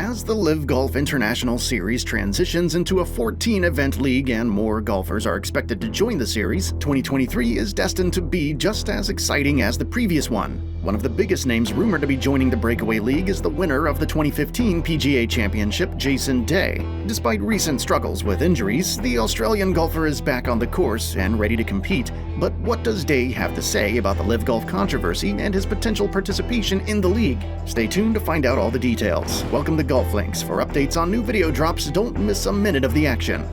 As the LIV Golf International Series transitions into a 14-event league and more golfers are expected to join the series, 2023 is destined to be just as exciting as the previous one. One of the biggest names rumored to be joining the breakaway league is the winner of the 2015 PGA Championship, Jason Day. Despite recent struggles with injuries, the Australian golfer is back on the course and ready to compete. But what does Day have to say about the LIV Golf controversy and his potential participation in the league? Stay tuned to find out all the details. Welcome to Golf Links. For updates on new video drops, don't miss a minute of the action.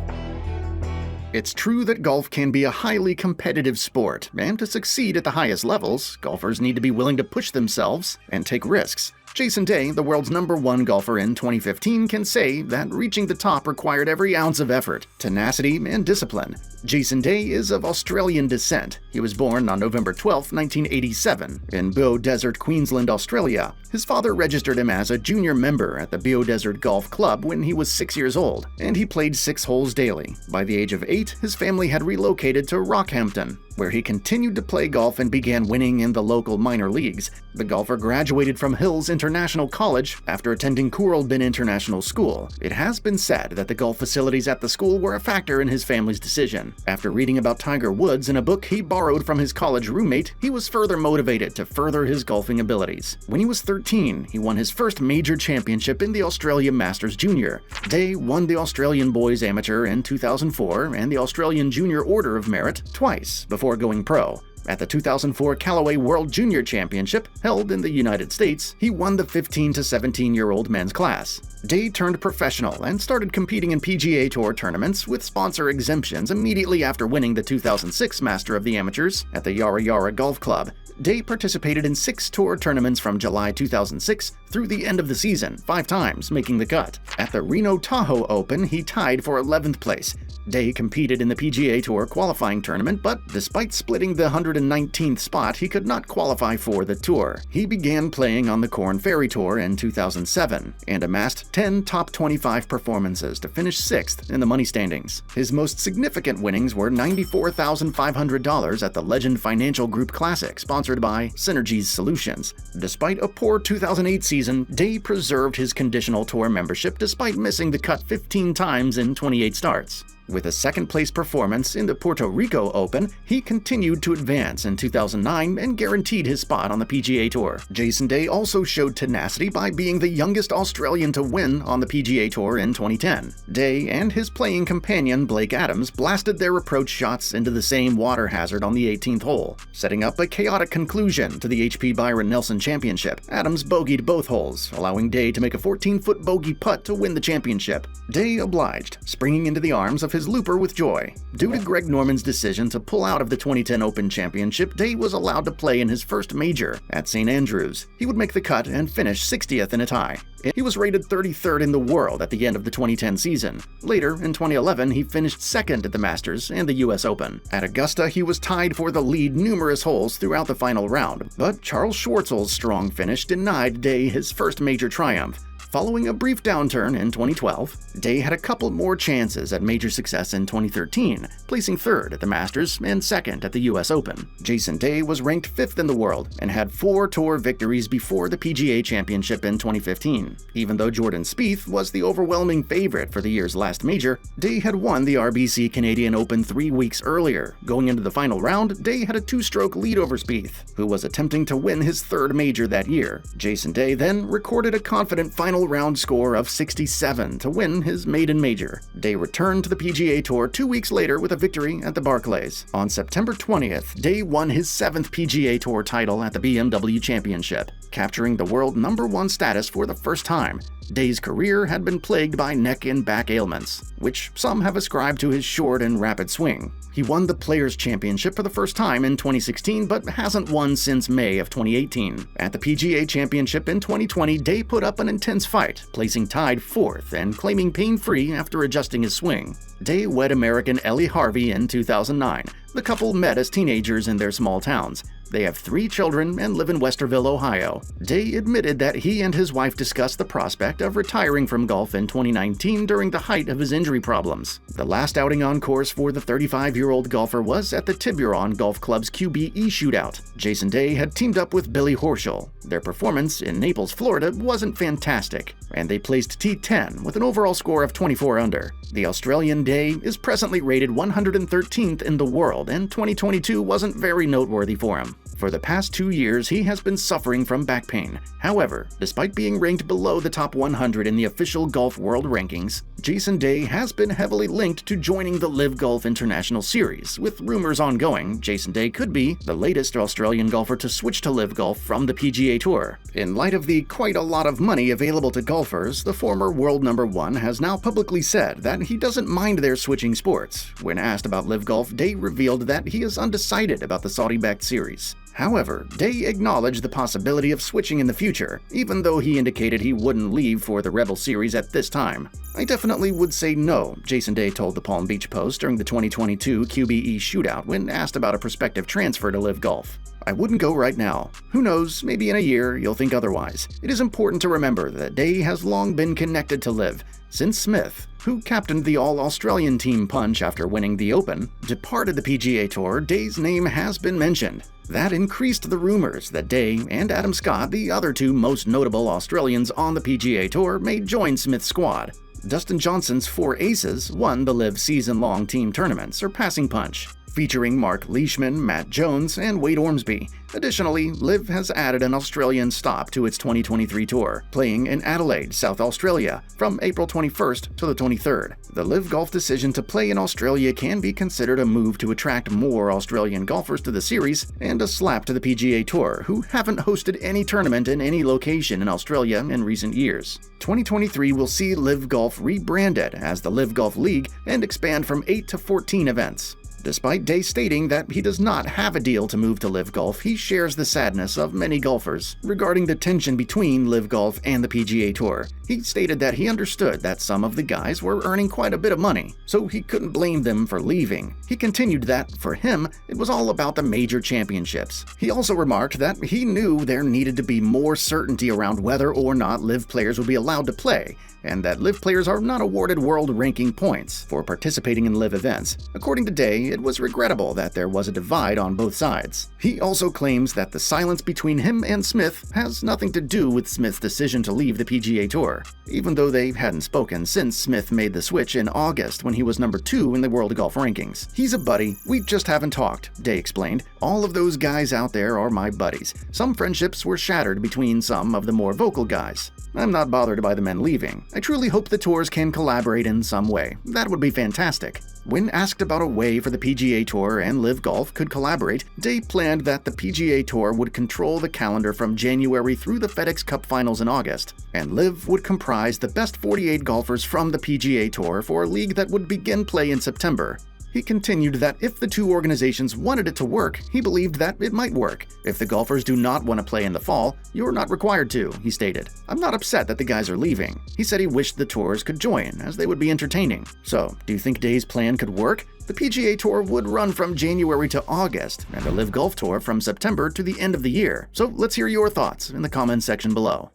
It's true that golf can be a highly competitive sport, and to succeed at the highest levels, golfers need to be willing to push themselves and take risks. Jason Day, the world's #1 golfer in 2015, can say that reaching the top required every ounce of effort, tenacity, and discipline. Jason Day is of Australian descent. He was born on November 12, 1987, in Beaudesert, Queensland, Australia. His father registered him as a junior member at the Beaudesert Golf Club when he was 6 years old, and he played 6 holes daily. By the age of 8, his family had relocated to Rockhampton, where he continued to play golf and began winning in the local minor leagues. The golfer graduated from Hills International College after attending Kooralbyn International School. It has been said that the golf facilities at the school were a factor in his family's decision. After reading about Tiger Woods in a book he borrowed from his college roommate, he was further motivated to further his golfing abilities. When he was 13, he won his first major championship in the Australian Masters Junior. Day won the Australian Boys Amateur in 2004 and the Australian Junior Order of Merit twice before going pro. At the 2004 Callaway World Junior Championship, held in the United States, he won the 15 to 17-year-old men's class. Day turned professional and started competing in PGA Tour tournaments with sponsor exemptions immediately after winning the 2006 Master of the Amateurs at the Yarra Yarra Golf Club. Day participated in 6 tour tournaments from July 2006 through the end of the season, 5 times making the cut. At the Reno Tahoe Open, he tied for 11th place. Day competed in the PGA Tour qualifying tournament, but despite splitting the 119th spot, he could not qualify for the tour. He began playing on the Corn Ferry Tour in 2007 and amassed 10 top 25 performances to finish 6th in the money standings. His most significant winnings were $94,500 at the Legend Financial Group Classic, sponsored by Synergies Solutions. Despite a poor 2008 season, Day preserved his conditional tour membership despite missing the cut 15 times in 28 starts. With a second-place performance in the Puerto Rico Open, he continued to advance in 2009 and guaranteed his spot on the PGA Tour. Jason Day also showed tenacity by being the youngest Australian to win on the PGA Tour in 2010. Day and his playing companion Blake Adams blasted their approach shots into the same water hazard on the 18th hole, setting up a chaotic conclusion to the HP Byron Nelson Championship. Adams bogeyed both holes, allowing Day to make a 14-foot bogey putt to win the championship. Day obliged, springing into the arms of his looper with joy. Due to Greg Norman's decision to pull out of the 2010 Open Championship, Day was allowed to play in his first major at St. Andrews. He would make the cut and finish 60th in a tie. He was rated 33rd in the world at the end of the 2010 season. Later, in 2011, he finished 2nd at the Masters and the US Open. At Augusta, he was tied for the lead numerous holes throughout the final round, but Charles Schwartzel's strong finish denied Day his first major triumph. Following a brief downturn in 2012, Day had a couple more chances at major success in 2013, placing 3rd at the Masters and 2nd at the US Open. Jason Day was ranked 5th in the world and had 4 tour victories before the PGA Championship in 2015. Even though Jordan Spieth was the overwhelming favorite for the year's last major, Day had won the RBC Canadian Open 3 weeks earlier. Going into the final round, Day had a 2-stroke lead over Spieth, who was attempting to win his 3rd major that year. Jason Day then recorded a confident final round score of 67 to win his maiden major. Day returned to the PGA Tour 2 weeks later with a victory at the Barclays. On September 20th, Day won his 7th PGA Tour title at the BMW Championship, capturing the world #1 status for the first time. Day's career had been plagued by neck and back ailments, which some have ascribed to his short and rapid swing. He won the Players' Championship for the first time in 2016, but hasn't won since May of 2018. At the PGA Championship in 2020, Day put up an intense fight, placing tied 4th and claiming pain-free after adjusting his swing. Day wed American Ellie Harvey in 2009. The couple met as teenagers in their small towns. They have 3 children and live in Westerville, Ohio. Day admitted that he and his wife discussed the prospect of retiring from golf in 2019 during the height of his injury problems. The last outing on course for the 35-year-old golfer was at the Tiburon Golf Club's QBE shootout. Jason Day had teamed up with Billy Horschel. Their performance in Naples, Florida wasn't fantastic, and they placed T10 with an overall score of 24 under. The Australian Day is presently rated 113th in the world, and 2022 wasn't very noteworthy for him. For the past 2 years, he has been suffering from back pain. However, despite being ranked below the top 100 in the official golf world rankings, Jason Day has been heavily linked to joining the LIV Golf International Series, with rumors ongoing Jason Day could be the latest Australian golfer to switch to LIV Golf from the PGA Tour. In light of the quite a lot of money available to golfers, the former world #1 has now publicly said that he doesn't mind their switching sports. When asked about LIV Golf, Day revealed that he is undecided about the Saudi-backed series. However, Day acknowledged the possibility of switching in the future, even though he indicated he wouldn't leave for the Rebel Series at this time. "I definitely would say no," Jason Day told the Palm Beach Post during the 2022 QBE shootout when asked about a prospective transfer to LIV Golf. "I wouldn't go right now. Who knows, maybe in a year you'll think otherwise." It is important to remember that Day has long been connected to LIV. Since Smith, who captained the All-Australian Team Punch after winning the Open, departed the PGA Tour, Day's name has been mentioned. That increased the rumors that Day and Adam Scott, the other 2 most notable Australians on the PGA Tour, may join Smith's squad. Dustin Johnson's 4 aces won the LIV season-long team tournament, surpassing Punch, featuring Mark Leishman, Matt Jones, and Wade Ormsby. Additionally, LIV has added an Australian stop to its 2023 tour, playing in Adelaide, South Australia, from April 21st to the 23rd. The LIV Golf decision to play in Australia can be considered a move to attract more Australian golfers to the series and a slap to the PGA Tour, who haven't hosted any tournament in any location in Australia in recent years. 2023 will see LIV Golf rebranded as the LIV Golf League and expand from 8 to 14 events. Despite Day stating that he does not have a deal to move to LIV Golf, he shares the sadness of many golfers regarding the tension between LIV Golf and the PGA Tour. He stated that he understood that some of the guys were earning quite a bit of money, so he couldn't blame them for leaving. He continued that, for him, it was all about the major championships. He also remarked that he knew there needed to be more certainty around whether or not LIV players would be allowed to play, and that LIV players are not awarded world ranking points for participating in LIV events. According to Day, it was regrettable that there was a divide on both sides. He also claims that the silence between him and Smith has nothing to do with Smith's decision to leave the PGA Tour, even though they hadn't spoken since Smith made the switch in August when he was number 2 in the world golf rankings. "He's a buddy, we just haven't talked," Day explained. "All of those guys out there are my buddies. Some friendships were shattered between some of the more vocal guys. I'm not bothered by the men leaving. I truly hope the tours can collaborate in some way. That would be fantastic." When asked about a way for the PGA Tour and LIV Golf could collaborate, Day planned that the PGA Tour would control the calendar from January through the FedEx Cup Finals in August, and LIV would comprise the best 48 golfers from the PGA Tour for a league that would begin play in September. He continued that if the 2 organizations wanted it to work, he believed that it might work. "If the golfers do not want to play in the fall, you're not required to," he stated. "I'm not upset that the guys are leaving." He said he wished the tours could join, as they would be entertaining. So, do you think Day's plan could work? The PGA Tour would run from January to August, and the LIV Golf Tour from September to the end of the year. So let's hear your thoughts in the comments section below.